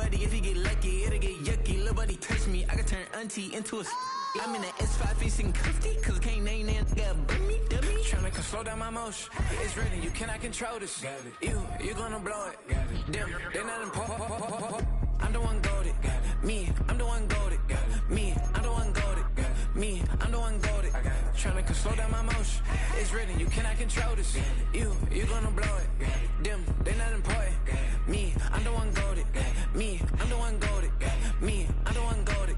buddy. If he get lucky, it'll get yucky. Little buddy touch me, I can turn auntie into a. I'm in the S5 facing cuffy, cause can't name that nigga dummy. Tryna slow down my motion. It's ready, you cannot control this. You gonna blow it. Damn, they not important. I'm the one goated. Me, I'm the one goated. Me, I'm the one goated. Me, I'm the one goated. Tryna slow down my motion. It's ready, you cannot control this. You gonna blow it. Damn, they not important. Me, I'm the one goated. Me, I'm the one goated. Me, I'm the one goated.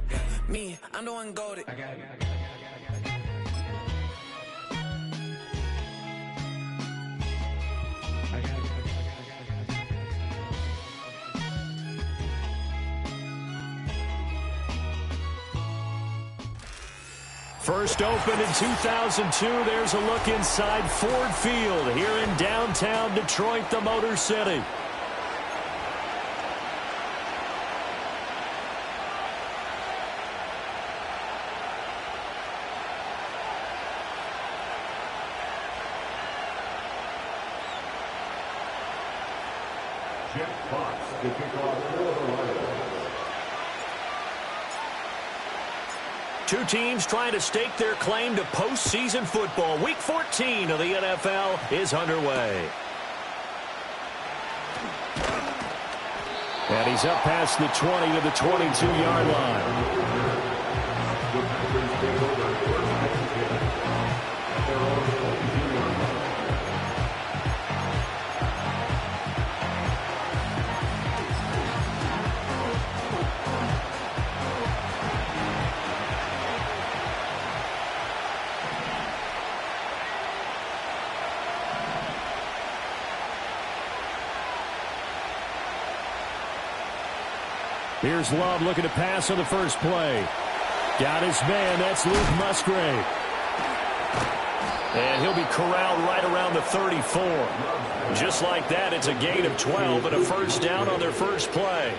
Me, I'm the one goated. First opened in 2002, there's a look inside Ford Field here in downtown Detroit, the Motor City. Two teams trying to stake their claim to postseason football. Week 14 of the NFL is underway. And he's up past the 20 to the 22-yard line. Here's Love looking to pass on the first play. Got his man. That's Luke Musgrave. And he'll be corralled right around the 34. Just like that, it's a gain of 12 and a first down on their first play.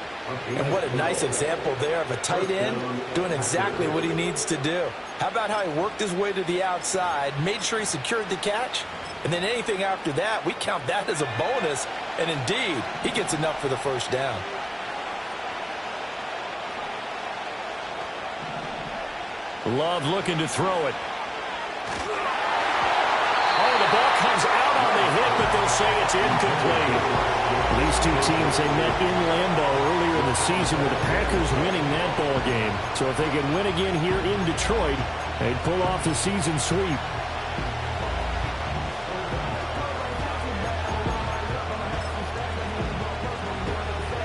And what a nice example there of a tight end doing exactly what he needs to do. How about how he worked his way to the outside, made sure he secured the catch, and then anything after that, we count that as a bonus. And indeed, he gets enough for the first down. Love looking to throw it. Oh, the ball comes out on the hit, but they'll say it's incomplete. These two teams, they met in Lambeau earlier in the season with the Packers winning that ball game. So if they can win again here in Detroit, they'd pull off the season sweep.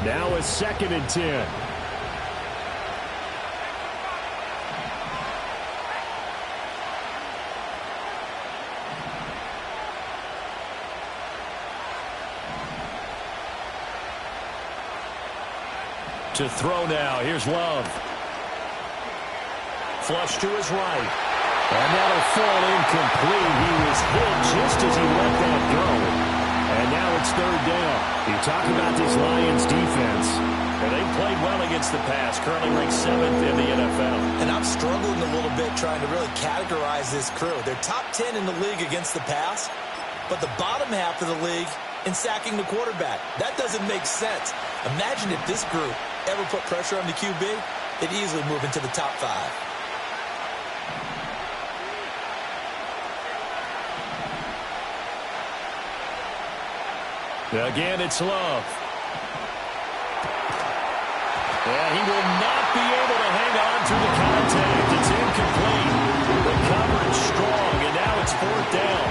Now a 2nd and 10. To throw now. Here's Love. Flush to his right. And that'll fall incomplete. He was hit just as he let that go. And now it's 3rd down. You talk about this Lions defense. And they played well against the pass. Currently ranked 7th in the NFL. And I'm struggling a little bit trying to really categorize this crew. They're top 10 in the league against the pass, but the bottom half of the league in sacking the quarterback. That doesn't make sense. Imagine if this group ever put pressure on the QB, they'd easily move into the top 5. Again, it's Love. Yeah, he will not be able to hang on through the contact. It's incomplete. The coverage strong, and now it's 4th down.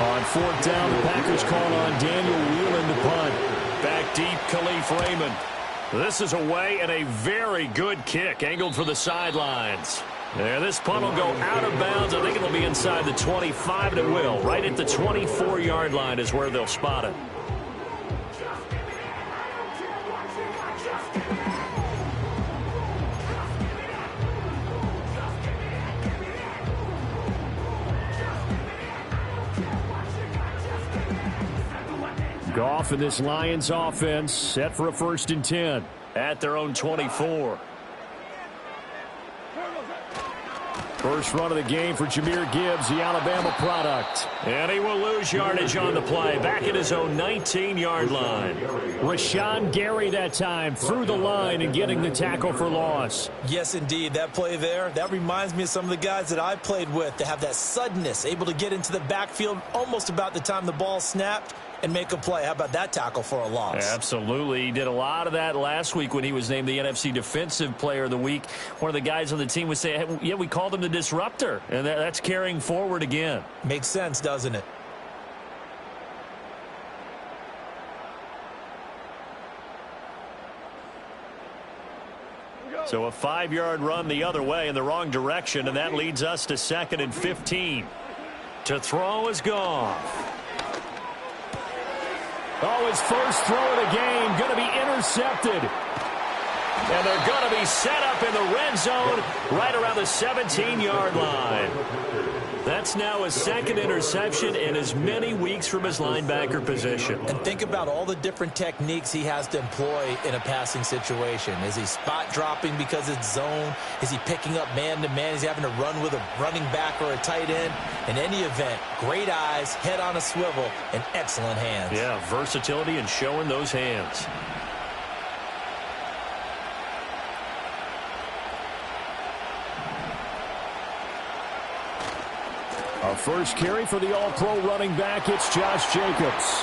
On 4th down, the Packers call on Daniel Whelan to punt. Back deep, Khalif Raymond. This is away and a very good kick, angled for the sidelines. Yeah, this punt will go out of bounds. I think it'll be inside the 25, and it will. Right at the 24-yard line is where they'll spot it. Goff and this Lions offense set for a 1st and 10 at their own 24. First run of the game for Jahmyr Gibbs, the Alabama product. And he will lose yardage on the play, back at his own 19-yard line. Rashawn Gary that time through the line and getting the tackle for loss. Yes, indeed. That play there, that reminds me of some of the guys that I played with to have that suddenness, able to get into the backfield almost about the time the ball snapped and make a play. How about that tackle for a loss? Absolutely. He did a lot of that last week when he was named the NFC Defensive Player of the Week. One of the guys on the team would say, hey, yeah, we called him the disruptor, and that's carrying forward again. Makes sense, doesn't it? So a 5-yard run the other way in the wrong direction, and that leads us to 2nd and 15. To throw is Goff. Oh, his first throw of the game going to be intercepted. And they're going to be set up in the red zone right around the 17-yard line. That's now his 2nd interception in as many weeks from his linebacker position. And think about all the different techniques he has to employ in a passing situation. Is he spot dropping because it's zone? Is he picking up man-to-man? Is he having to run with a running back or a tight end? In any event, great eyes, head on a swivel, and excellent hands. Yeah, versatility and showing those hands. Our first carry for the All-Pro running back, it's Josh Jacobs.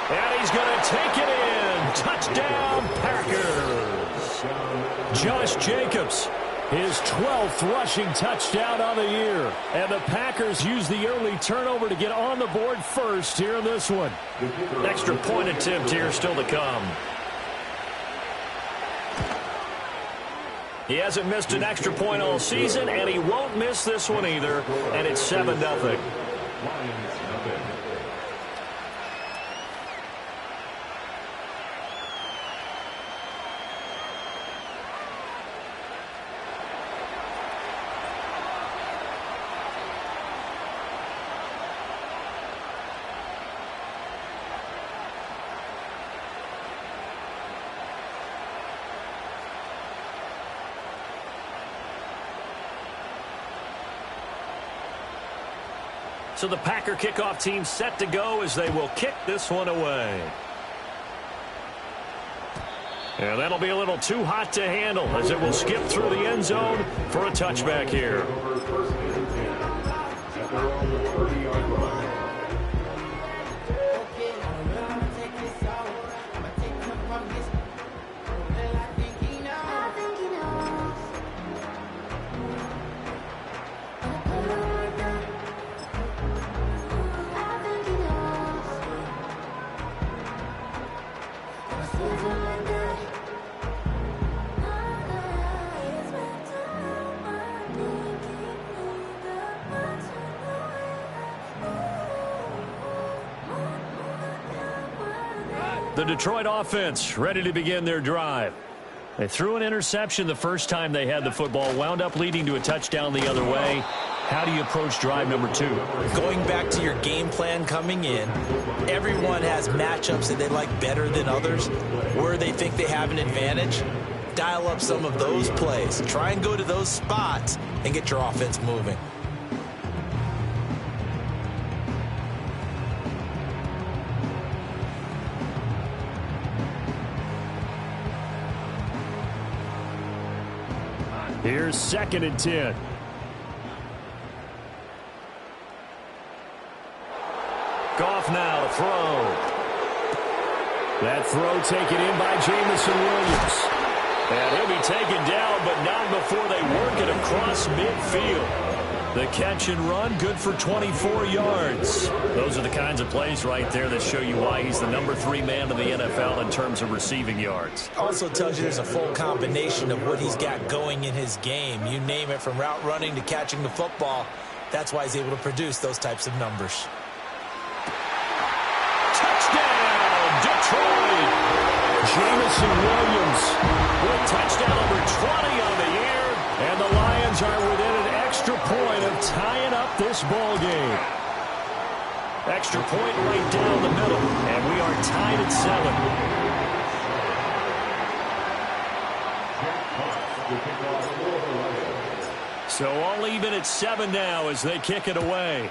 And he's going to take it in. Touchdown, Packers. Josh Jacobs, his 12th rushing touchdown on the year. And the Packers use the early turnover to get on the board first here in this one. Extra point attempt here still to come. He hasn't missed an extra point all season, and he won't miss this one either. And it's 7-0. So the Packer kickoff team set to go as they will kick this one away. And that'll be a little too hot to handle as it will skip through the end zone for a touchback here. The Detroit offense ready to begin their drive. They threw an interception the first time they had the football, wound up leading to a touchdown the other way. How do you approach drive number 2? Going back to your game plan coming in, everyone has matchups that they like better than others. Where they think they have an advantage, dial up some of those plays. Try and go to those spots and get your offense moving. Here's 2nd and 10. Goff now to throw. That throw taken in by Jamison Williams. And he'll be taken down, but not before they work it across midfield. The catch and run, good for 24 yards. Those are the kinds of plays right there that show you why he's the number 3 man in the NFL in terms of receiving yards. Also tells you there's a full combination of what he's got going in his game. You name it, from route running to catching the football. That's why he's able to produce those types of numbers. Touchdown, Detroit! Jamison Williams with touchdown number 20 on the year. And the Lions are within an extra point of tying up this ball game. Extra point right down the middle, and we are tied at 7. So all even at 7 now as they kick it away.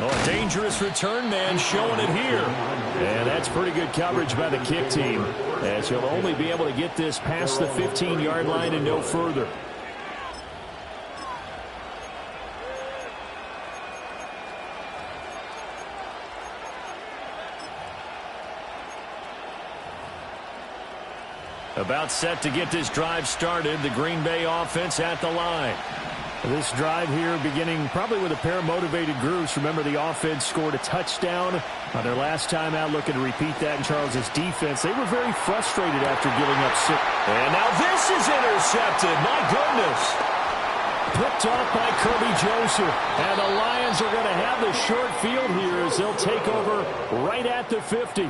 Oh, a dangerous return man showing it here. And that's pretty good coverage by the kick team, as he'll only be able to get this past the 15-yard line and no further. About set to get this drive started. The Green Bay offense at the line. This drive here beginning probably with a pair of motivated groups. Remember, the offense scored a touchdown on their last time out, looking to repeat that in Charles's defense. They were very frustrated after giving up 6. And now this is intercepted. My goodness. Picked off by Kirby Joseph. And the Lions are going to have the short field here as they'll take over right at the 50.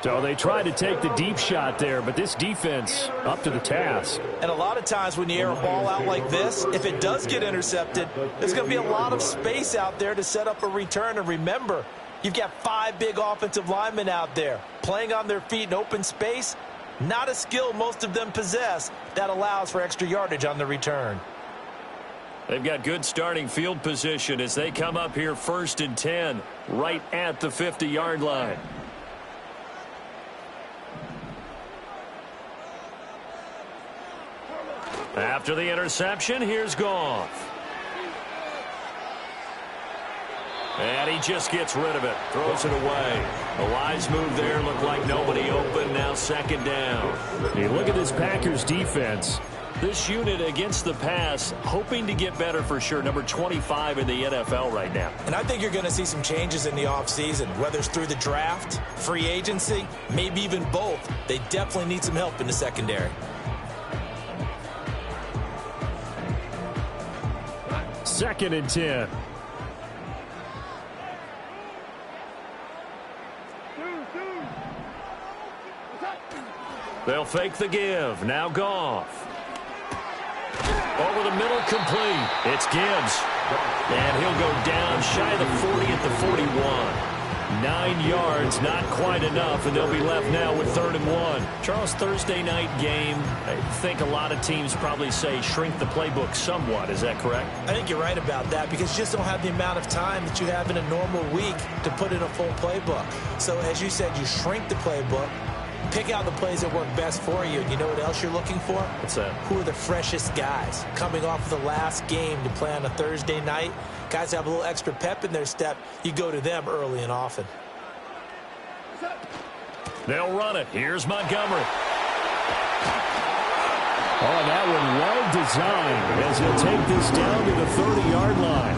So they tried to take the deep shot there, but this defense up to the task. And a lot of times when you air a ball out like this, if it does get intercepted, there's going to be a lot of space out there to set up a return. And remember, you've got 5 big offensive linemen out there playing on their feet in open space. Not a skill most of them possess that allows for extra yardage on the return. They've got good starting field position as they come up here 1st and 10 right at the 50-yard line. After the interception, here's Goff. And he just gets rid of it. Throws it away. A wise move there. Looked like nobody open. Now 2nd down. Hey, look at this Packers defense. This unit against the pass, hoping to get better for sure. Number 25 in the NFL right now. And I think you're going to see some changes in the offseason, whether it's through the draft, free agency, maybe even both. They definitely need some help in the secondary. 2nd and 10. They'll fake the give. Now Goff. Over the middle, complete. It's Gibbs. And he'll go down shy of the 40 at the 41. 9 yards, not quite enough, and they'll be left now with 3rd and 1. Charles, Thursday night game, I think a lot of teams probably say shrink the playbook somewhat. Is that correct? I think you're right about that because you just don't have the amount of time that you have in a normal week to put in a full playbook. So as you said, you shrink the playbook, pick out the plays that work best for you. And you know what else you're looking for? What's that? Who are the freshest guys coming off of the last game to play on a Thursday night? Guys have a little extra pep in their step. You go to them early and often. They'll run it. Here's Montgomery. Oh, that one well designed as he'll take this down to the 30-yard line.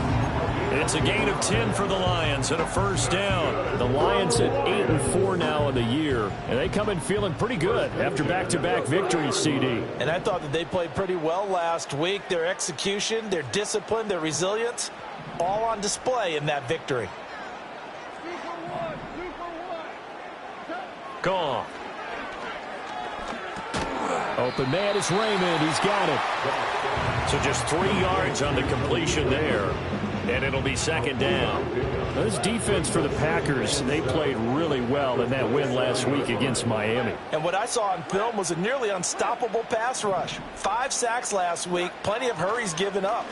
It's a gain of 10 for the Lions and a 1st down. The Lions at 8-4 now in the year, and they come in feeling pretty good after back-to-back victories, CD. And I thought that they played pretty well last week. Their execution, their discipline, their resilience, all on display in that victory. Gone. Open man is Raymond. He's got it. So just 3 yards on the completion there. And it'll be 2nd down. Now, this defense for the Packers, they played really well in that win last week against Miami. And what I saw on film was a nearly unstoppable pass rush. 5 sacks last week, plenty of hurries given up.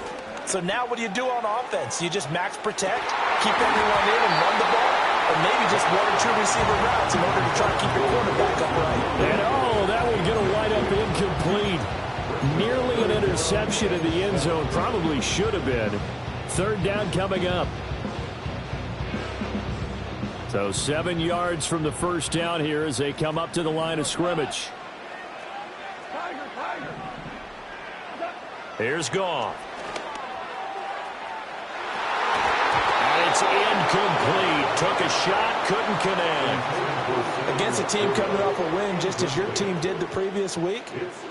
So now what do you do on offense? You just max protect, keep everyone in and run the ball? Or maybe just 1 or 2 receiver routes in order to try to keep your quarterback upright. And that would get a wide up incomplete. Nearly an interception in the end zone. Probably should have been. 3rd down coming up. So 7 yards from the 1st down here as they come up to the line of scrimmage. Here's Goff. And it's incomplete. Took a shot, couldn't connect. Against a team coming off a win just as your team did the previous week,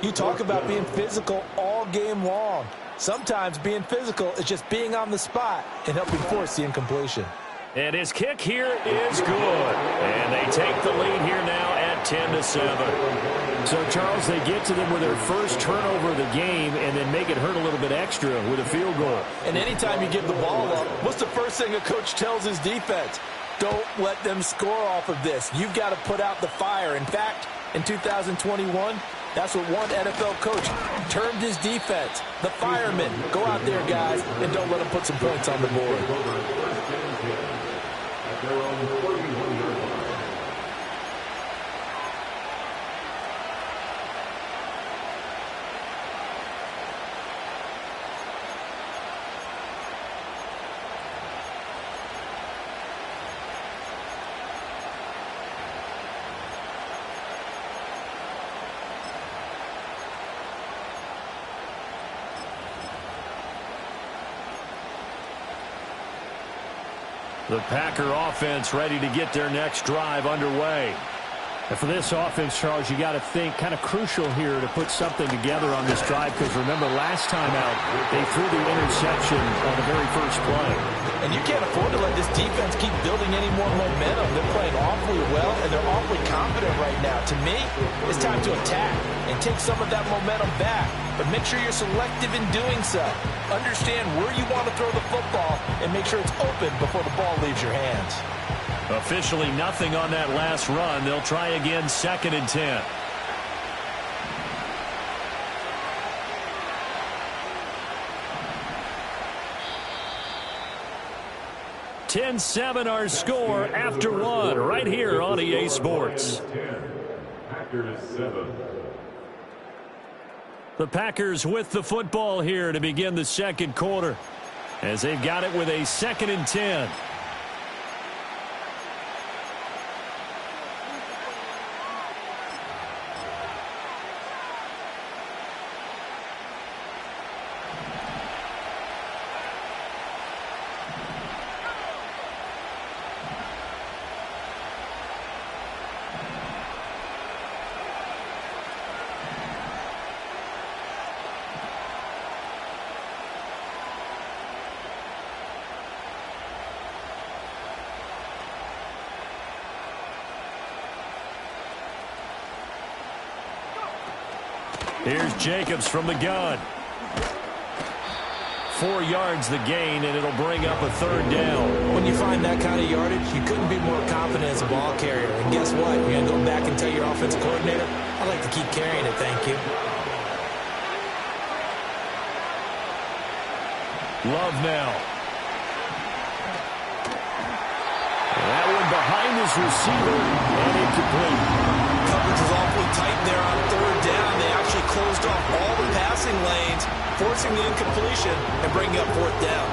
you talk about being physical all game long. Sometimes being physical is just being on the spot and helping force the incompletion. And his kick here is good. And they take the lead here now at 10-7. So, Charles, they get to them with their first turnover of the game and then make it hurt a little bit extra with a field goal. And anytime you give the ball up, what's the first thing a coach tells his defense? Don't let them score off of this. You've got to put out the fire. In fact, In 2021, that's what one NFL coach termed his defense. The firemen. Go out there, guys, and don't let them put some points on the board. The Packer offense ready to get their next drive underway. And for this offense, Charles, you got to think kind of crucial here to put something together on this drive, because remember last time out they threw the interception on the very first play. And you can't afford to let this defense keep building any more momentum. They're playing awfully well, and they're awfully confident right now. To me, it's time to attack and take some of that momentum back. But make sure you're selective in doing so. Understand where you want to throw the football and make sure it's open before the ball leaves your hands. Officially nothing on that last run. They'll try again, 2nd and 10. (10-7) our score after one, right here on EA Sports. The Packers with the football here to begin the second quarter, as they've got it with a 2nd and 10. Here's Jacobs from the gun. 4 yards the gain, and it'll bring up a 3rd down. When you find that kind of yardage, you couldn't be more confident as a ball carrier. And guess what? You're going to go back and tell your offensive coordinator, I'd like to keep carrying it, thank you. Love now. That one behind his receiver, and incomplete. Coverage was awfully tight there on 3rd down. They actually closed off all the passing lanes, forcing the incompletion and bringing up 4th down.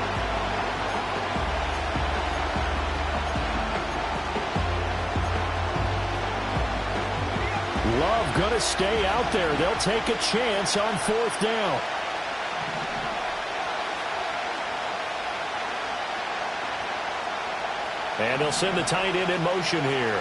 Love going to stay out there. They'll take a chance on 4th down. And they'll send the tight end in motion here.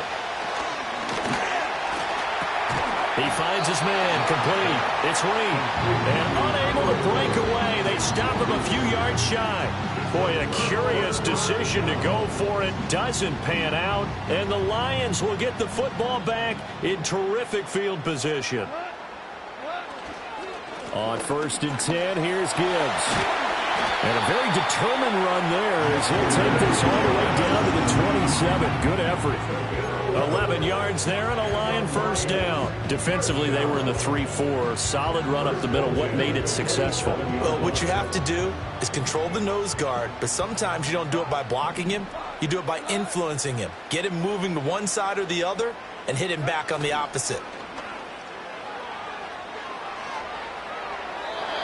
He finds his man, complete. It's Reed. And unable to break away. They stop him a few yards shy. Boy, a curious decision to go for it. Doesn't pan out. And the Lions will get the football back in terrific field position. On 1st and 10, here's Gibbs. And a very determined run there as he'll take this all the way down to the 27. Good effort. 11 yards there and a Lion 1st down. Defensively, they were in the 3-4. Solid run up the middle. What made it successful? Well, what you have to do is control the nose guard, but sometimes you don't do it by blocking him. You do it by influencing him. Get him moving to one side or the other and hit him back on the opposite.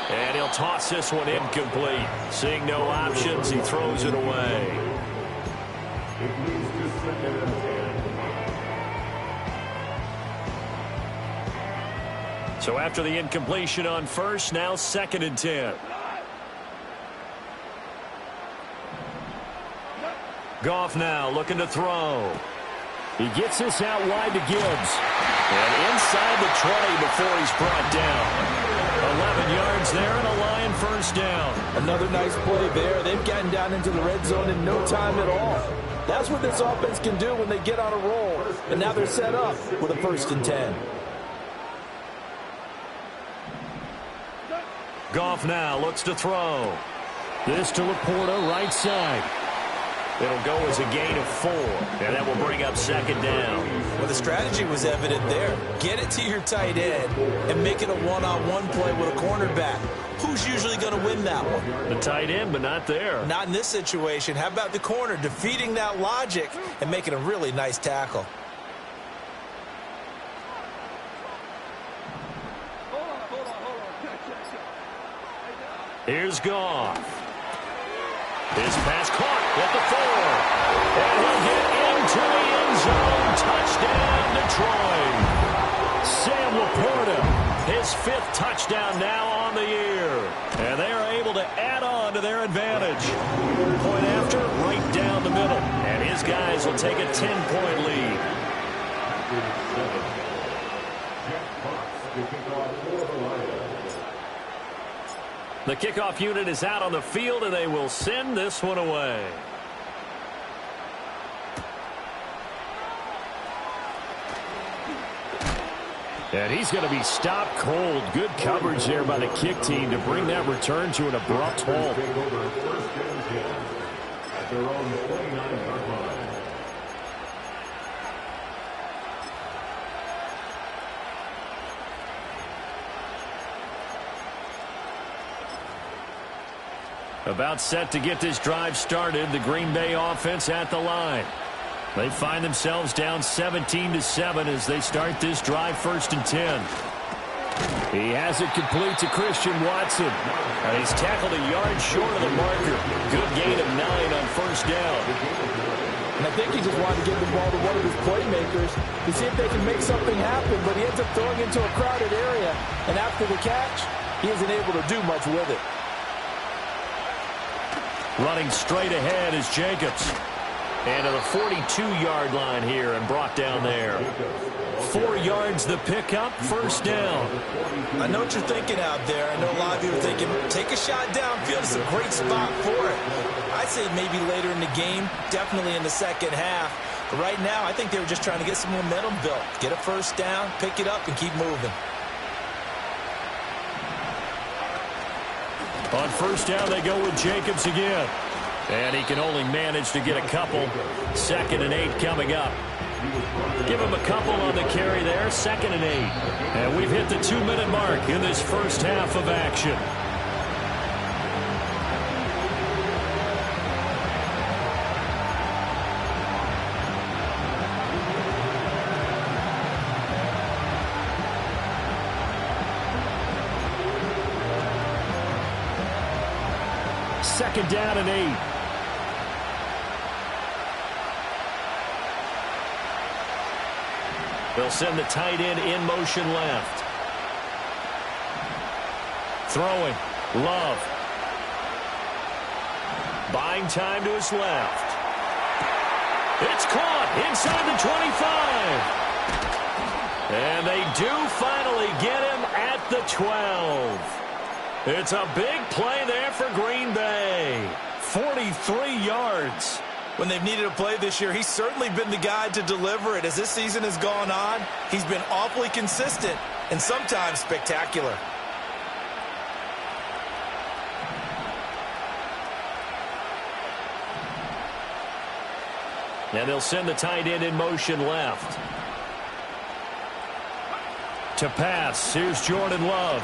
And he'll toss this one incomplete. Seeing no options, he throws it away. So after the incompletion on 1st, now 2nd and 10. Goff now looking to throw. He gets this out wide to Gibbs. And inside the 20 before he's brought down. 11 yards there and a Lion 1st down. Another nice play there. They've gotten down into the red zone in no time at all. That's what this offense can do when they get on a roll. And now they're set up with a 1st and 10. Goff now looks to throw. This to Laporta, right side. It'll go as a gain of 4, and that will bring up second down. Well, the strategy was evident there. Get it to your tight end and make it a one-on-one play with a cornerback. Who's usually going to win that one? The tight end, but not there. Not in this situation. How about the corner defeating that logic and making a really nice tackle? Here's Goff. His pass caught at the 4. And he'll get into the end zone. Touchdown, Detroit. Sam Laporta, his 5th touchdown now on the year. And they are able to add on to their advantage. Point after, right down the middle. And his guys will take a 10-point lead. The kickoff unit is out on the field, and they will send this one away. And he's going to be stopped cold. Good coverage there by the kick team to bring that return to an abrupt halt. About set to get this drive started. The Green Bay offense at the line. They find themselves down 17-7 as they start this drive, 1st and 10. He has it complete to Christian Watson. And he's tackled a yard short of the marker. Good gain of 9 on 1st down. And I think he just wanted to give the ball to one of his playmakers to see if they can make something happen, but he ends up throwing into a crowded area. And after the catch, he isn't able to do much with it. Running straight ahead is Jacobs. And to the 42-yard line here and brought down there. 4 yards the pickup, 1st down. I know what you're thinking out there. I know a lot of you are thinking, take a shot downfield. It's a great spot for it. I'd say maybe later in the game, definitely in the second half. But right now, I think they were just trying to get some momentum built. Get a 1st down, pick it up, and keep moving. On 1st down, they go with Jacobs again. And he can only manage to get a couple. 2nd and 8 coming up. Give him a couple on the carry there. 2nd and 8. And we've hit the 2-minute mark in this first half of action. Second down and 8. They'll send the tight end in motion left. Throwing. Love. Buying time to his left. It's caught inside the 25. And they do finally get him at the 12. It's a big play there for Green Bay. 43 yards. When they've needed a play this year, he's certainly been the guy to deliver it. As this season has gone on, he's been awfully consistent and sometimes spectacular. And they'll send the tight end in motion left. To pass, here's Jordan Love.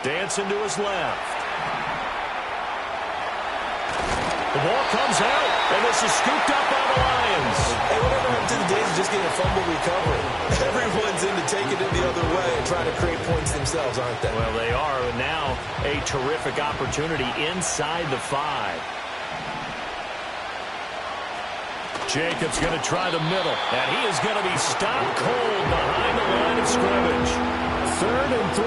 Dancing to his left. The ball comes out, and this is scooped up by the Lions. Hey, whatever happened to the days of just getting a fumble recovery? Everyone's into taking it the other way and trying to create points themselves, aren't they? Well, they are, and now a terrific opportunity inside the 5. Jacobs going to try the middle, and he is going to be stopped cold behind the line of scrimmage. 3rd and 3.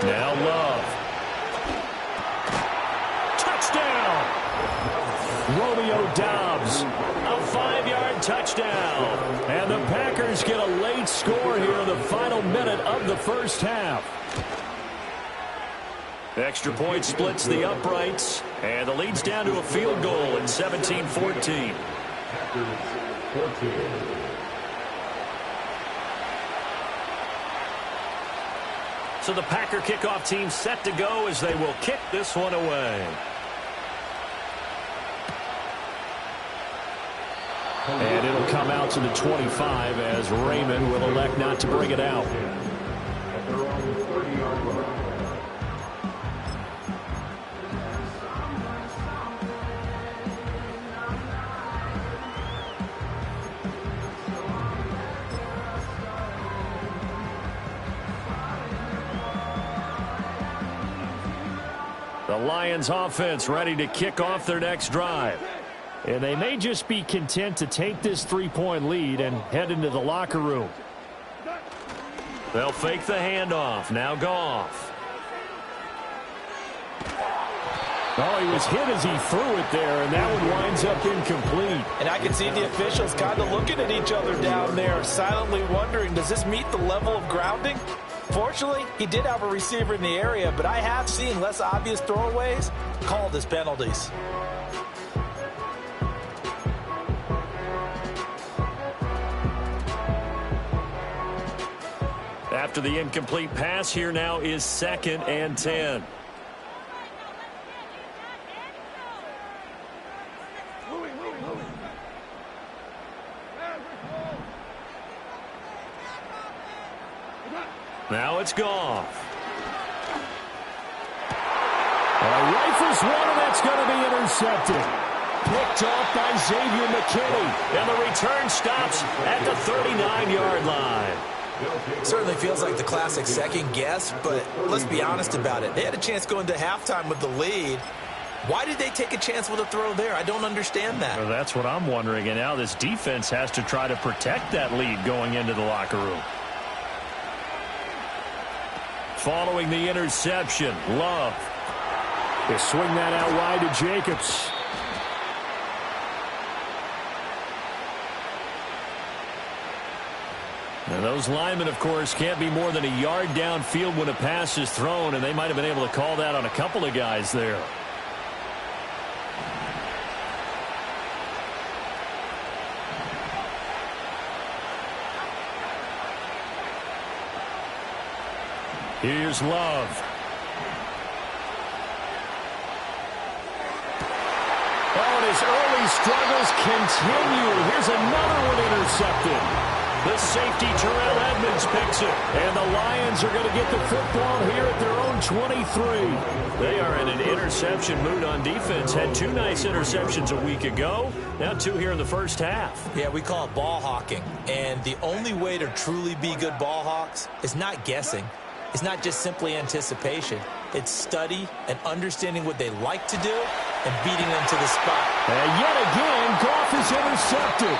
Now Love. Touchdown! Romeo Doubs. A 5-yard touchdown. And the Packers get a late score here in the final minute of the first half. Extra point splits the uprights. And the lead's down to a field goal at 17-14. So the Packer kickoff team set to go as they will kick this one away. And it'll come out to the 25 as Raymond will elect not to bring it out. The Lions offense ready to kick off their next drive. And they may just be content to take this 3-point lead and head into the locker room. They'll fake the handoff. Now Goff. Oh, he was hit as he threw it there, and that one winds up incomplete. And I can see the officials kind of looking at each other down there, silently wondering, does this meet the level of grounding? Fortunately, he did have a receiver in the area, but I have seen less obvious throwaways called as penalties. After the incomplete pass, here now is 2nd and 10. Now it's Goff. Rifles one, and that's going to be intercepted. Picked off by Xavier McKinney. And the return stops at the 39-yard line. Certainly feels like the classic second guess, but let's be honest about it. They had a chance going into halftime with the lead. Why did they take a chance with a throw there? I don't understand that. Well, that's what I'm wondering. And now this defense has to try to protect that lead going into the locker room. Following the interception, Love. They swing that out wide to Jacobs. And those linemen, of course, can't be more than a yard downfield when a pass is thrown, and they might have been able to call that on a couple of guys there. Here's Love. Oh, and his early struggles continue. Here's another one intercepted. The safety, Terrell Edmonds, picks it. And the Lions are going to get the football here at their own 23. They are in an interception mood on defense. Had 2 nice interceptions a week ago. Now 2 here in the first half. Yeah, we call it ball hawking. And the only way to truly be good ball hawks is not guessing. It's not just simply anticipation. It's study and understanding what they like to do and beating them to the spot. And yet again, Goff is intercepted.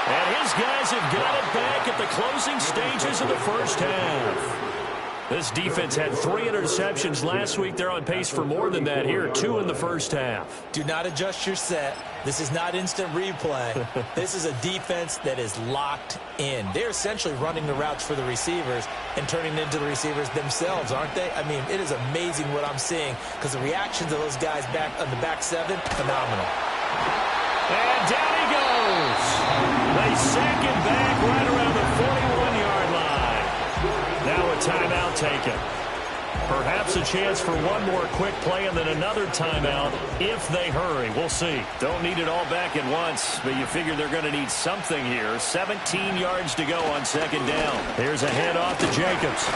And his guys have got it back at the closing stages of the first half. This defense had 3 interceptions last week. They're on pace for more than that here. 2 in the first half. Do not adjust your set. This is not instant replay. This is a defense that is locked in. They're essentially running the routes for the receivers and turning into the receivers themselves, aren't they? I mean, it is amazing what I'm seeing because the reactions of those guys back on the back 7, phenomenal. And down he goes. They sack him back right around the 41-yard line. Now a timeout taken. Perhaps a chance for one more quick play and then another timeout if they hurry. We'll see. Don't need it all back at once, but you figure they're going to need something here. 17 yards to go on 2nd down. Here's a handoff to Jacobs.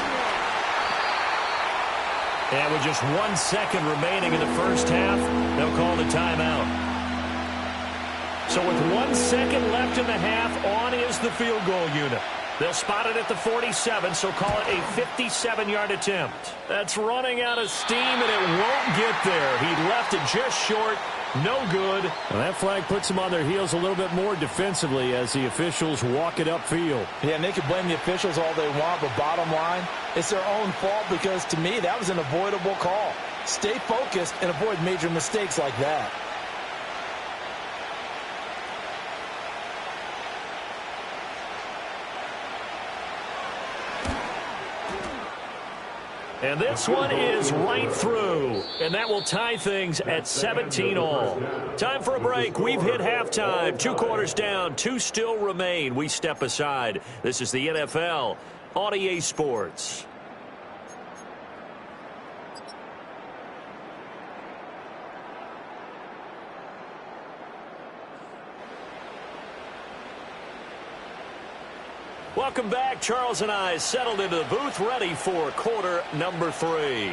And with just 1 second remaining in the first half, they'll call the timeout. So with 1 second left in the half, on is the field goal unit. They'll spot it at the 47, so call it a 57-yard attempt. That's running out of steam, and it won't get there. He left it just short. No good. And that flag puts them on their heels a little bit more defensively as the officials walk it upfield. Yeah, and they can blame the officials all they want, but bottom line, it's their own fault because, to me, that was an avoidable call. Stay focused and avoid major mistakes like that. And this one is right through. And that will tie things at 17 all. Time for a break. We've hit halftime. 2 quarters down. 2 still remain. We step aside. This is the NFL on EA Sports. Welcome back. Charles and I settled into the booth, ready for quarter number 3.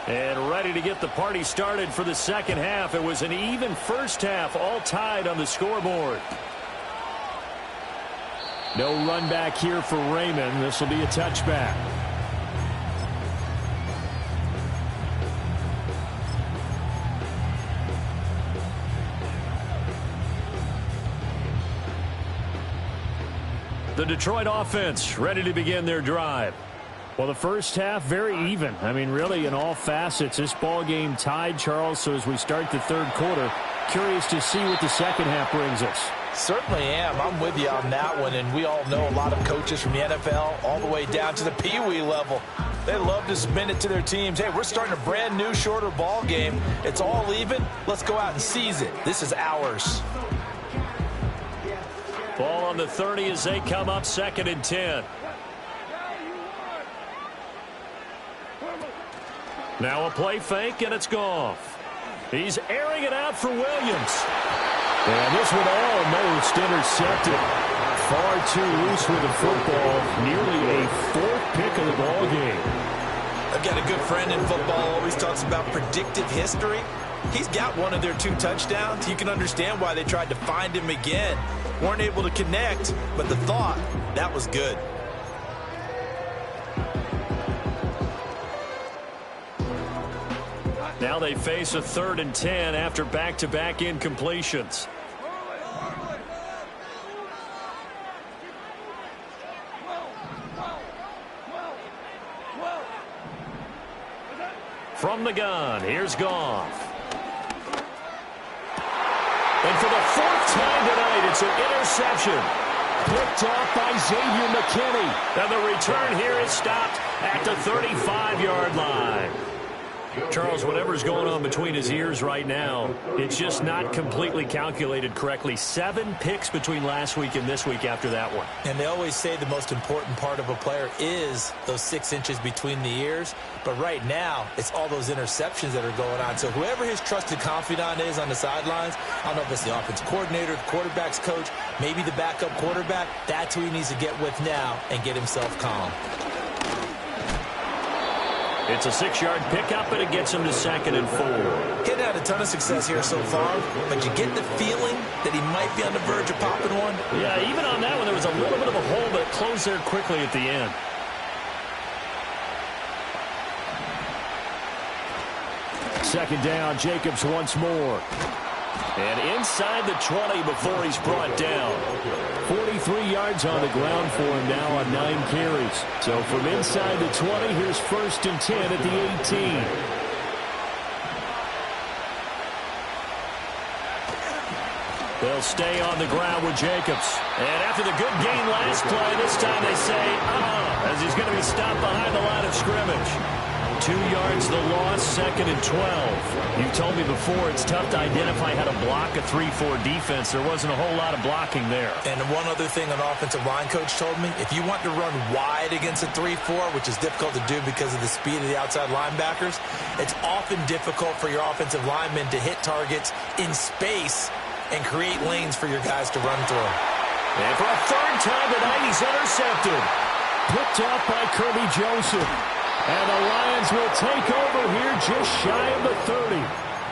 And ready to get the party started for the second half. It was an even first half, all tied on the scoreboard. No run back here for Raymond. This will be a touchback. The Detroit offense ready to begin their drive. Well, the first half, very even. I mean, really, in all facets, this ball game tied, Charles. So as we start the third quarter, curious to see what the second half brings us. Certainly am. I'm with you on that one. And we all know a lot of coaches from the NFL all the way down to the Pee-wee level. They love to spin it to their teams. Hey, we're starting a brand new, shorter ball game. It's all even. Let's go out and seize it. This is ours. Ball on the 30 as they come up 2nd and 10. Now a play fake, and it's Goff. He's airing it out for Williams. And this one almost intercepted. Far too loose with the football. Nearly a 4th pick of the ball game. I've got a good friend in football, always talks about predictive history. He's got one of their 2 touchdowns. You can understand why they tried to find him again. Weren't able to connect, but the thought, that was good. Now they face a 3rd and 10 after back-to-back incompletions. From the gun, here's Goff. And for the 4th time tonight, it's an interception. Picked off by Xavier McKinney. And the return here is stopped at the 35-yard line. Charles, whatever's going on between his ears right now, it's just not completely calculated correctly. 7 picks between last week and this week after that one. And they always say the most important part of a player is those 6 inches between the ears. But right now, it's all those interceptions that are going on. So whoever his trusted confidant is on the sidelines, I don't know if it's the offense coordinator, the quarterback's coach, maybe the backup quarterback, that's who he needs to get with now and get himself calm. It's a 6-yard pickup, and it gets him to 2nd and 4. He's had a ton of success here so far, but you get the feeling that he might be on the verge of popping one. Yeah, even on that one, there was a little bit of a hole, but it closed there quickly at the end. Second down, Jacobs once more. And inside the 20 before he's brought down. 43 yards on the ground for him now on 9 carries. So from inside the 20, here's 1st and 10 at the 18. They'll stay on the ground with Jacobs. And after the good gain last play, this time they say, as he's going to be stopped behind the line of scrimmage. 2 yards the loss, 2nd and 12. You've told me before it's tough to identify how to block a 3-4 defense. There wasn't a whole lot of blocking there. And one other thing an offensive line coach told me, if you want to run wide against a 3-4, which is difficult to do because of the speed of the outside linebackers, it's often difficult for your offensive linemen to hit targets in space and create lanes for your guys to run through. And for a 3rd time tonight, he's intercepted. Picked off by Kirby Joseph. And the Lions will take over here just shy of the 30.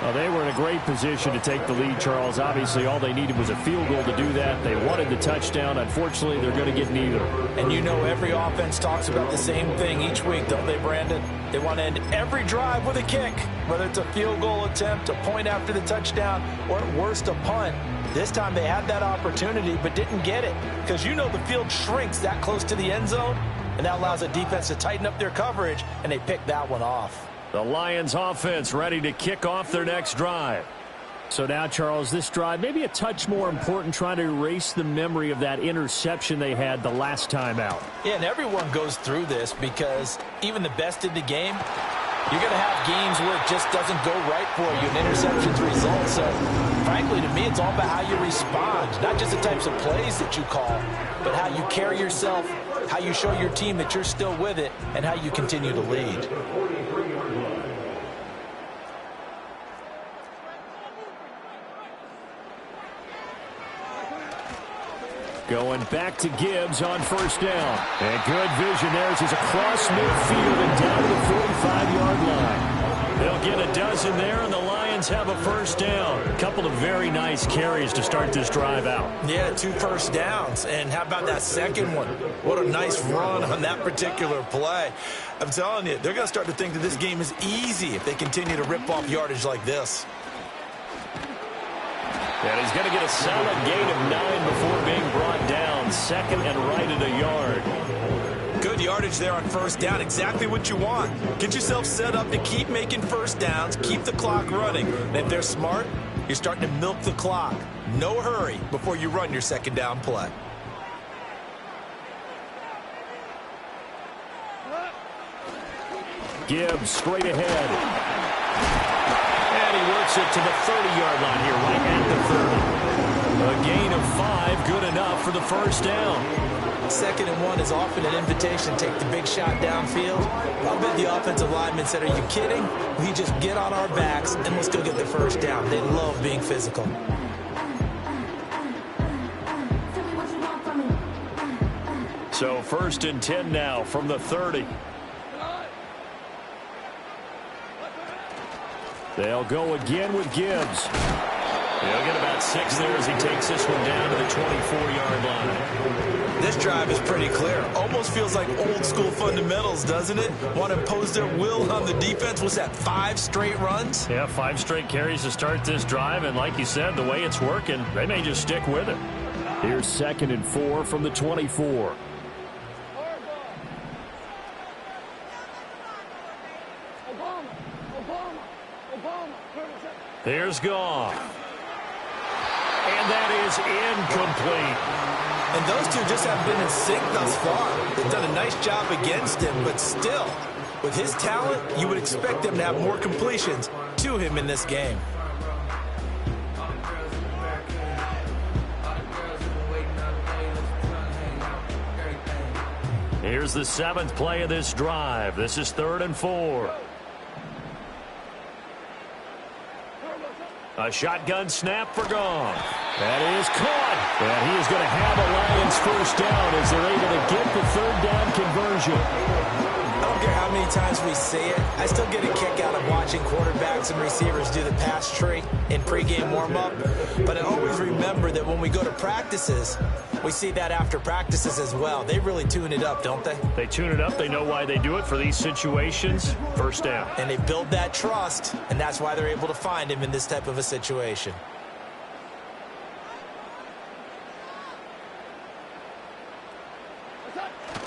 Well, they were in a great position to take the lead, Charles. Obviously, all they needed was a field goal to do that. They wanted the touchdown. Unfortunately, they're going to get neither. And you know every offense talks about the same thing each week, don't they, Brandon? They want to end every drive with a kick, whether it's a field goal attempt, a point after the touchdown, or at worst, a punt. This time they had that opportunity but didn't get it because you know the field shrinks that close to the end zone, and that allows the defense to tighten up their coverage, and they picked that one off. The Lions offense ready to kick off their next drive. So now, Charles, this drive maybe a touch more important, trying to erase the memory of that interception they had the last time out. Yeah, and everyone goes through this because even the best in the game, You're going to have games where it just doesn't go right for you, and interceptions result. So, frankly, to me, it's all about how you respond. Not just the types of plays that you call, but how you carry yourself, how you show your team that you're still with it, and how you continue to lead. Going back to Gibbs on first down. And good vision there as he's across midfield and down to the 45-yard line. They'll get a dozen there, and the Lions have a first down. A couple of very nice carries to start this drive out. Yeah, 2 first downs. And how about that second one? What a nice run on that particular play. I'm telling you, they're going to start to think that this game is easy if they continue to rip off yardage like this. And he's going to get a solid gain of 9 before being brought down. Second and right at a yard. Good yardage there on first down. Exactly what you want. Get yourself set up to keep making first downs, keep the clock running. And if they're smart, you're starting to milk the clock. No hurry before you run your second down play. Gibbs straight ahead. And he works it to the 30-yard line here, right at the 30. A gain of 5, good enough for the first down. Second and 1 is often an invitation to take the big shot downfield. I'll bet the offensive lineman said, are you kidding? We just get on our backs and let's go get the first down. They love being physical. So first and 10 now from the 30. They'll go again with Gibbs. He'll get about 6 there as he takes this one down to the 24-yard line. This drive is pretty clear. Almost feels like old school fundamentals, doesn't it? Want to impose their will on the defense. What's that, 5 straight runs? Yeah, 5 straight carries to start this drive. And like you said, the way it's working, they may just stick with it. Here's 2nd and 4 from the 24. Here's Goff. And that is incomplete. And those two just haven't been in sync thus far. They've done a nice job against him, but still, with his talent, you would expect them to have more completions to him in this game. Here's the 7th play of this drive. This is 3rd and 4. A shotgun snap for Goff. That is caught. And he is going to have a Lions first down as they're able to get the 3rd down conversion. I don't care how many times we see it. I still get a kick out of watching quarterbacks and receivers do the pass tree in pregame warm-up. But I always remember that when we go to practices, we see that after practices as well. They really tune it up, don't they? They tune it up. They know why they do it for these situations. First down. And they build that trust, and that's why they're able to find him in this type of a situation.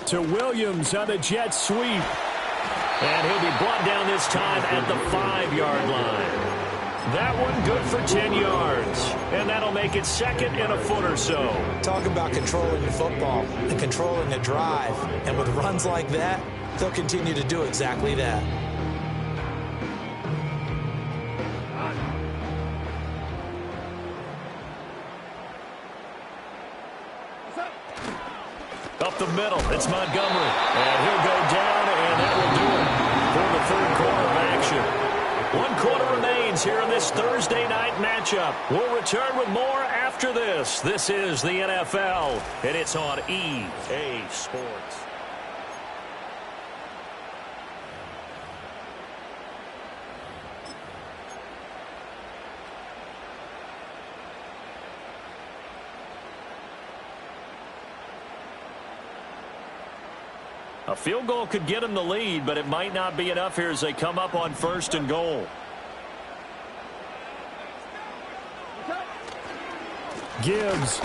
To Williams on the jet sweep. And he'll be brought down this time at the 5-yard line. That one good for 10 yards. And that'll make it 2nd and a foot or so. Talk about controlling the football and controlling the drive. And with runs like that, they'll continue to do exactly that. Up the middle, it's Montgomery. And he'll go down, and that will do it for the 3rd quarter of action. 1 quarter remains here in this Thursday night matchup. We'll return with more after this. This is the NFL, and it's on EA Sports. A field goal could get them the lead, but it might not be enough here as they come up on 1st and goal. Gibbs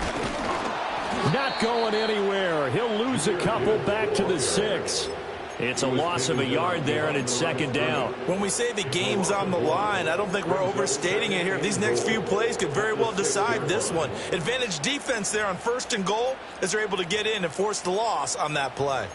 not going anywhere. He'll lose a couple back to the 6. It's a loss of a yard there, and it's 2nd down. When we say the game's on the line, I don't think we're overstating it here. These next few plays could very well decide this one. Advantage defense there on 1st and goal as they're able to get in and force the loss on that play.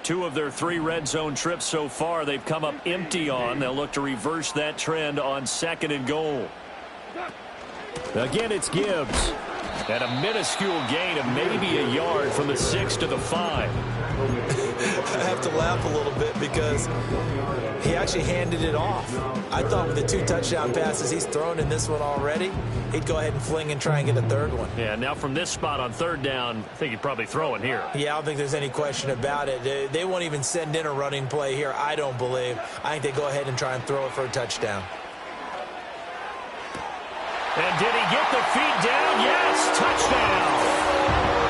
2 of their 3 red zone trips so far, they've come up empty on. They'll look to reverse that trend on 2nd and goal. Again, it's Gibbs. And a minuscule gain of maybe a yard from the 6 to the 5. I have to laugh a little bit because he actually handed it off. I thought with the 2 touchdown passes he's thrown in this one already, he'd go ahead and fling and try and get a 3rd one. Yeah, now from this spot on 3rd down, I think he'd probably throw it here. Yeah, I don't think there's any question about it. They won't even send in a running play here, I don't believe. I think they go ahead and try and throw it for a touchdown. And did he get the feet down? Yes, touchdown.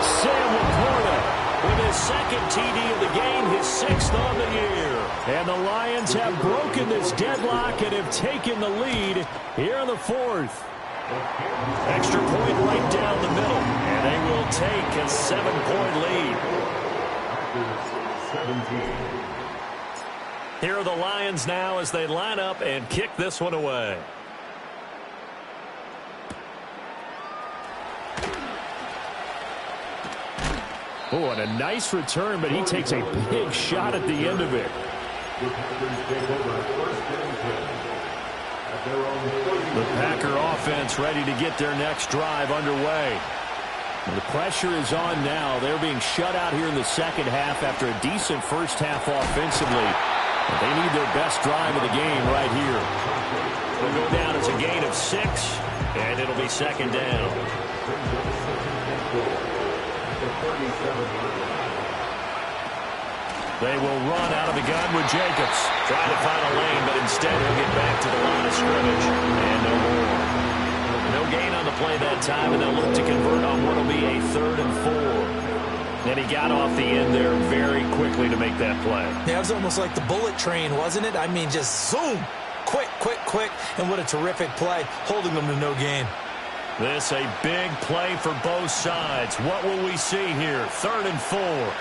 Sam Laporta with his 2nd TD of the game, his 6th on the year. And the Lions have broken this deadlock and have taken the lead here in the 4th. Extra point right down the middle, and they will take a 7-point lead. Here are the Lions now as they line up and kick this one away. Oh, and a nice return, but he takes a big shot at the end of it. The Packer offense ready to get their next drive underway. And the pressure is on now. They're being shut out here in the 2nd half after a decent first half offensively. But they need their best drive of the game right here. It'll go down as a gain of 6, and it'll be 2nd down. They will run out of the gun with Jacobs. Trying to find a lane, but instead he'll get back to the line of scrimmage. And no more. No gain on the play that time, and they'll look to convert on what will be a 3rd and 4. And he got off the end there very quickly to make that play. Yeah, it was almost like the bullet train, wasn't it? I mean, just zoom. Quick, quick, quick. And what a terrific play, holding them to no gain. This a big play for both sides. What will we see here? 3rd and 4.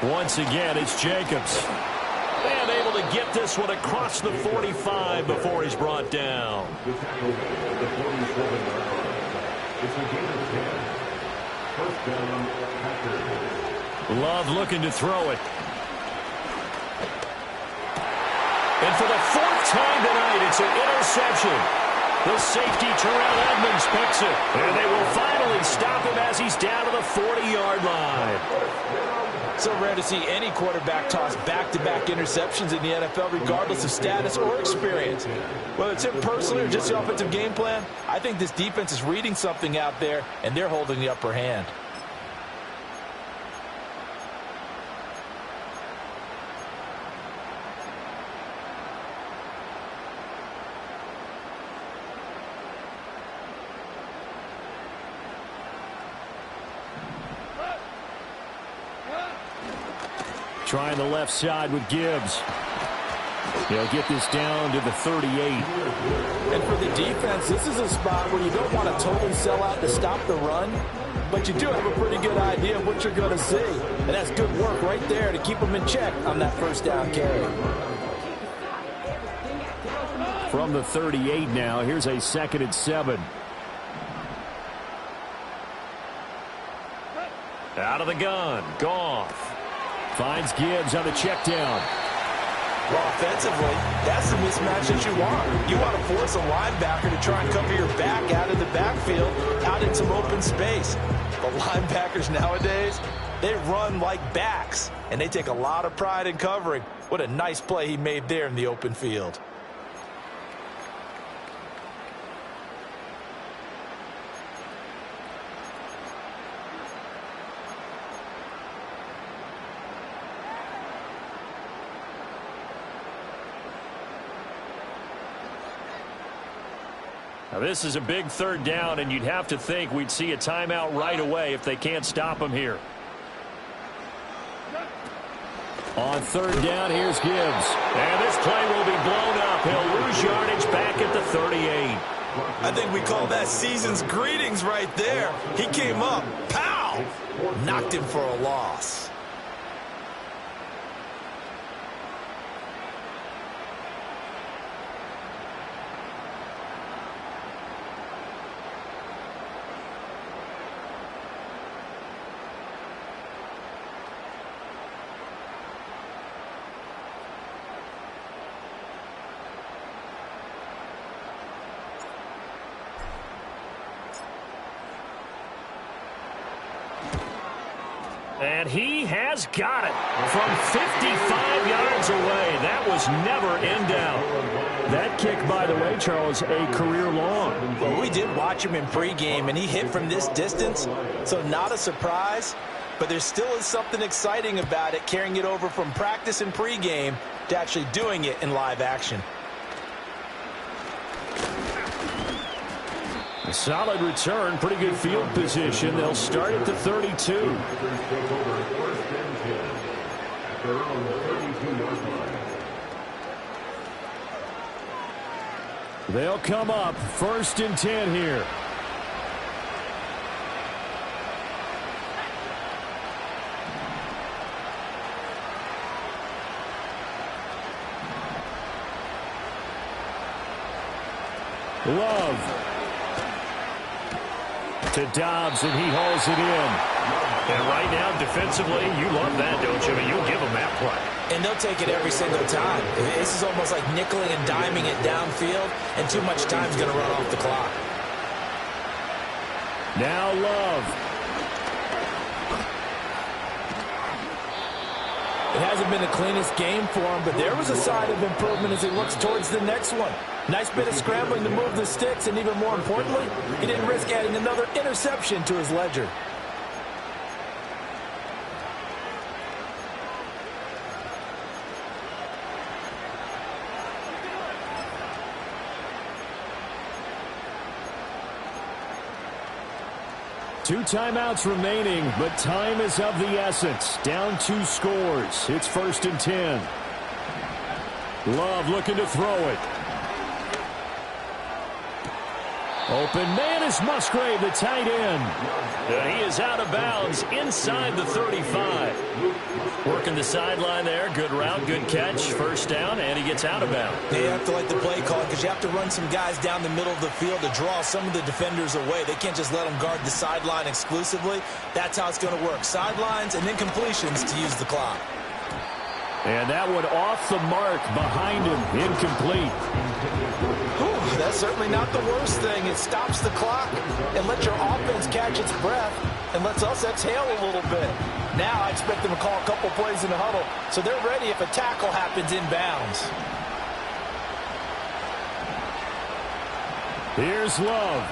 Once again, it's Jacobs. And able to get this one across the 45 before he's brought down. Love looking to throw it. And for the 4th time tonight, it's an interception. The safety, Terrell Edmonds, picks it. And they will finally stop him as he's down to the 40-yard line. So rare to see any quarterback toss back-to-back interceptions in the NFL, regardless of status or experience. Whether it's him personally or just the offensive game plan, I think this defense is reading something out there, and they're holding the upper hand. Trying the left side with Gibbs. He'll get this down to the 38. And for the defense, this is a spot where you don't want to totally sell out to stop the run, but you do have a pretty good idea of what you're going to see. And that's good work right there to keep them in check on that 1st down carry. From the 38 now, here's a 2nd and 7. Out of the gun, Goff. Finds Gibbs on the check down. Well, offensively, that's the mismatch that you want. You want to force a linebacker to try and cover your back out in the backfield, out in some open space. The linebackers nowadays, they run like backs, and they take a lot of pride in covering. What a nice play he made there in the open field. Now this is a big 3rd down, and you'd have to think we'd see a timeout right away if they can't stop him here. On 3rd down, here's Gibbs. And this play will be blown up. He'll lose yardage back at the 38. I think we call that season's greetings right there. He came up, pow! Knocked him for a loss. And he has got it from 55 yards away. That was never in doubt. That kick, by the way, Charles, a career long. Well, we did watch him in pregame, and he hit from this distance, so not a surprise. But there still is something exciting about it, carrying it over from practice and pregame to actually doing it in live action. A solid return, pretty good field position. They'll start at the 32. They'll come up 1st and 10 here. Love to Dobbs, and he hauls it in. And right now, defensively, you love that, don't you? I mean, you'll give them that play. And they'll take it every single time. This is almost like nickeling and diming it downfield, and too much time's going to run off the clock. Now Love. It hasn't been the cleanest game for him, but there was a sign of improvement as he looks towards the next one. Nice bit of scrambling to move the sticks, and even more importantly, he didn't risk adding another interception to his ledger. Two timeouts remaining, but time is of the essence. Down 2 scores. It's 1st and 10. Love looking to throw it. Open man is Musgrave, the tight end. And he is out of bounds inside the 35. Working the sideline there. Good route, good catch. First down, and he gets out of bounds. Yeah, you have to like the play call because you have to run some guys down the middle of the field to draw some of the defenders away. They can't just let them guard the sideline exclusively. That's how it's going to work. Sidelines and then completions to use the clock. And that one off the mark behind him. Incomplete. Whew, that's certainly not the worst thing. It stops the clock and lets your offense catch its breath and lets us exhale a little bit. Now I expect them to call a couple plays in the huddle so they're ready if a tackle happens inbounds. Here's Love.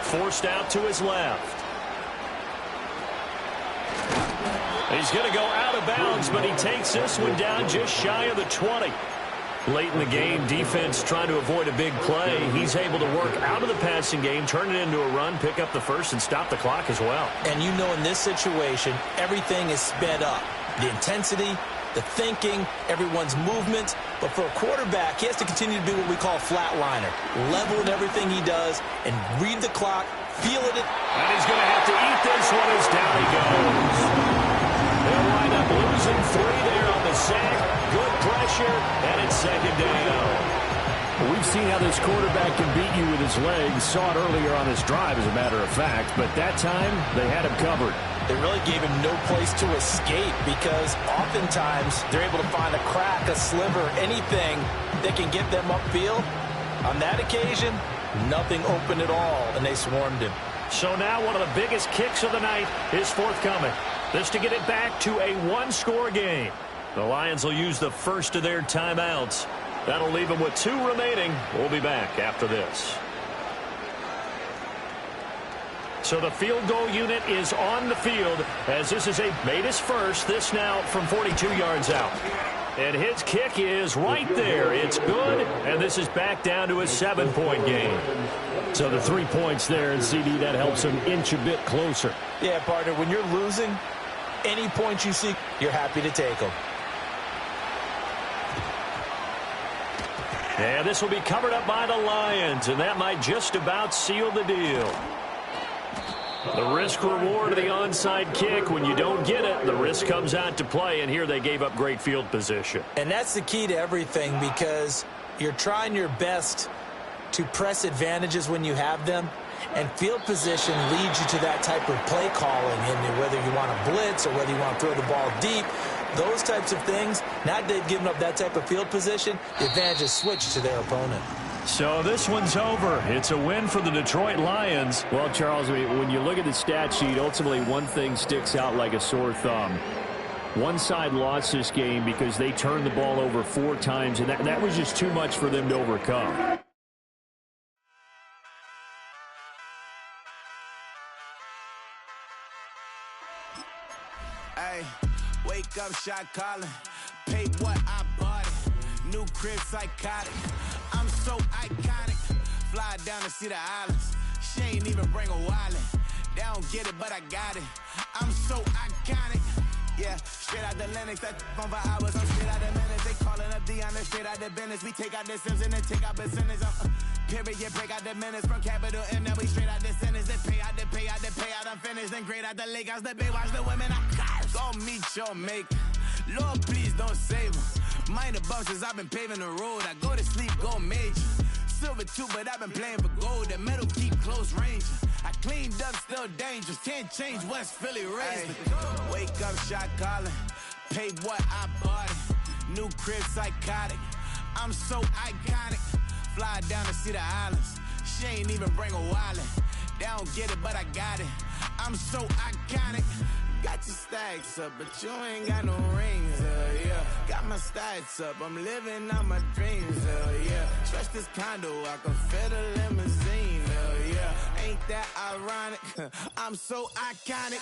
Forced out to his left. He's going to go out of bounds, but he takes this one down just shy of the 20. Late in the game, defense trying to avoid a big play. He's able to work out of the passing game, turn it into a run, pick up the first, and stop the clock as well. And you know in this situation, everything is sped up. The intensity, the thinking, everyone's movement. But for a quarterback, he has to continue to do what we call flatliner. Level in everything he does and read the clock, feel it. And he's going to have to eat this one as down he goes. They'll wind up losing 3 there on the sack. Good pressure, and it's 2nd down. We've seen how this quarterback can beat you with his legs. Saw it earlier on this drive, as a matter of fact. But that time, they had him covered. They really gave him no place to escape because oftentimes they're able to find a crack, a sliver, anything that can get them upfield. On that occasion, nothing open at all, and they swarmed him. So now one of the biggest kicks of the night is forthcoming. This to get it back to a 1-score game. The Lions will use the first of their timeouts. That'll leave them with 2 remaining. We'll be back after this. So the field goal unit is on the field as this is made his first. This now from 42 yards out. And his kick is right there. It's good, and this is back down to a 7-point game. So the 3 points there, and CD, that helps him inch a bit closer. Yeah, partner, when you're losing, any points you see, you're happy to take them. And this will be covered up by the Lions, and that might just about seal the deal. The risk-reward of the onside kick, when you don't get it, the risk comes out to play, and here they gave up great field position. And that's the key to everything because you're trying your best to press advantages when you have them, and field position leads you to that type of play calling, and whether you want to blitz or whether you want to throw the ball deep, those types of things, now that they've given up that type of field position, the advantage is switched to their opponent. So this one's over. It's a win for the Detroit Lions. Well, Charles, when you look at the stat sheet, ultimately one thing sticks out like a sore thumb. One side lost this game because they turned the ball over 4 times, and that was just too much for them to overcome. Hey, wake up, shot calling. Pay what I bought it. New crib, psychotic. I'm so iconic. Fly down to see the islands. She ain't even bring a wallet. They don't get it, but I got it. I'm so iconic. Yeah, straight out the Lennox, that phone for hours. I'm straight out the minutes. They calling up Dion, straight out the business. We take out the Sims and then take out percentage. Period, break out the minutes from capital M. Now we straight out the sentence. They pay out, I'm finished. Then grade out the lake house, the bay, watch the women. Go meet your maker. Lord, please don't save them. Minor bumps as I've been paving the road. I go to sleep, go major. Silver too, but I've been playing for gold. The metal keep close range. I cleaned up, still dangerous. Can't change West Philly raised. Wake up, shot calling. Pay what I bought it. New crib, psychotic. I'm so iconic. Fly down to see the islands. She ain't even bring a wallet. They don't get it, but I got it. I'm so iconic. Got your stacks up, but you ain't got no rings, yeah. Got my stats up, I'm living out my dreams, yeah. Stretch this condo, I can fit a limousine, yeah. Ain't that ironic? I'm so iconic.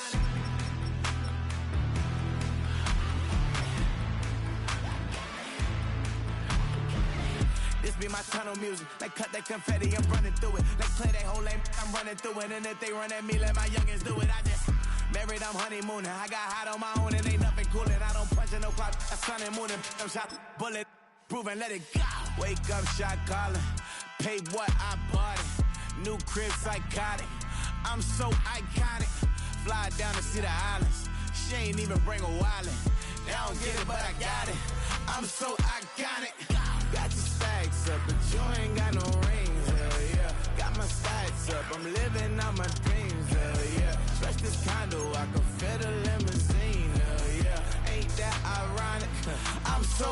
This be my tunnel music. Like cut that confetti, I'm running through it. Like play that whole lane, I'm running through it. And if they run at me, let my youngins do it. I just married, I'm honeymooning. I got hot on my own and ain't nothing coolin'. I don't punch in no clock, I sun and moon and I'm shot bullet. Proven, let it go. Wake up, shot calling. Pay what I bought it. New crib, psychotic. I'm so iconic. Fly down to see the islands. She ain't even bring a wallet. They don't get it, but I got it. I'm so iconic. Got your stacks up, but you ain't got no rings, yeah. Got my stats up, I'm living out my dreams, yeah. Stretch this condo, I can fit a limousine, yeah. Ain't that ironic? I'm so